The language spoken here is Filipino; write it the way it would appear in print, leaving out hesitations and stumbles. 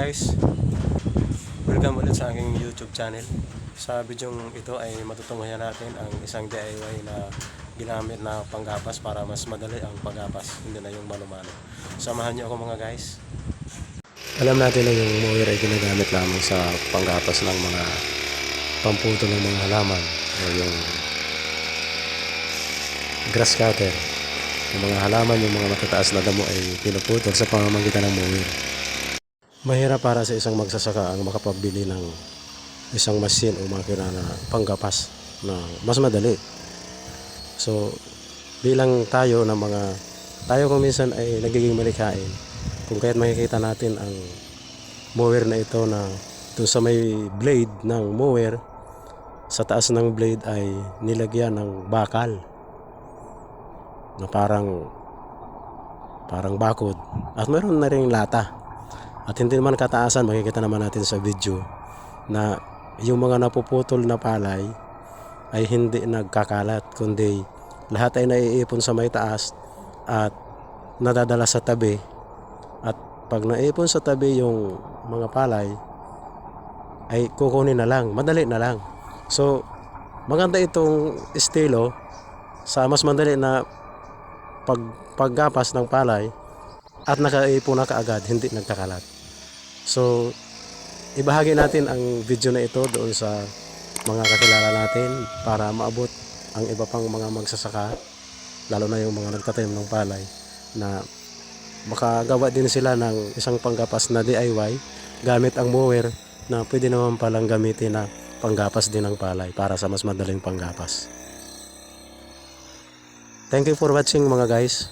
guys, welcome ulit sa aking YouTube channel. Sa video ito ay matutunghayan natin ang isang DIY na ginamit na panggapas para mas madali ang paggapas, hindi na yung mano-mano. Samahan niyo ako mga guys. Alam natin na yung mower ay ginagamit lamang sa panggapas ng mga pamputo ng mga halaman o yung grass cutter. Yung mga halaman, yung mga matataas na damo ay pinuputol sa pamamagitan ng mower. Mahirap para sa isang magsasaka ang makapagbili ng isang machine o makina na panggapas na mas madali. So, bilang tayo kung minsan ay nagiging malikhain, kung kaya't makikita natin ang mower na ito na dun sa may blade ng mower, sa taas ng blade ay nilagyan ng bakal na parang bakod at mayroon na ring lata. At hindi naman kataasan, makikita naman natin sa video na yung mga napuputol na palay ay hindi nagkakalat, kundi lahat ay naiipon sa may taas at nadadala sa tabi. At pag naipon sa tabi yung mga palay ay kukunin na lang, madali na lang. So maganda itong estilo sa mas madali na paggapas ng palay at nakaipon na kaagad, hindi nagkakalat. So, ibahagi natin ang video na ito doon sa mga kakilala natin para maabot ang iba pang mga magsasaka, lalo na yung mga nagtatanim ng palay, na makagawa din sila ng isang panggapas na DIY gamit ang mower na pwede naman palang gamitin na panggapas din ng palay para sa mas madaling panggapas. Thank you for watching mga guys.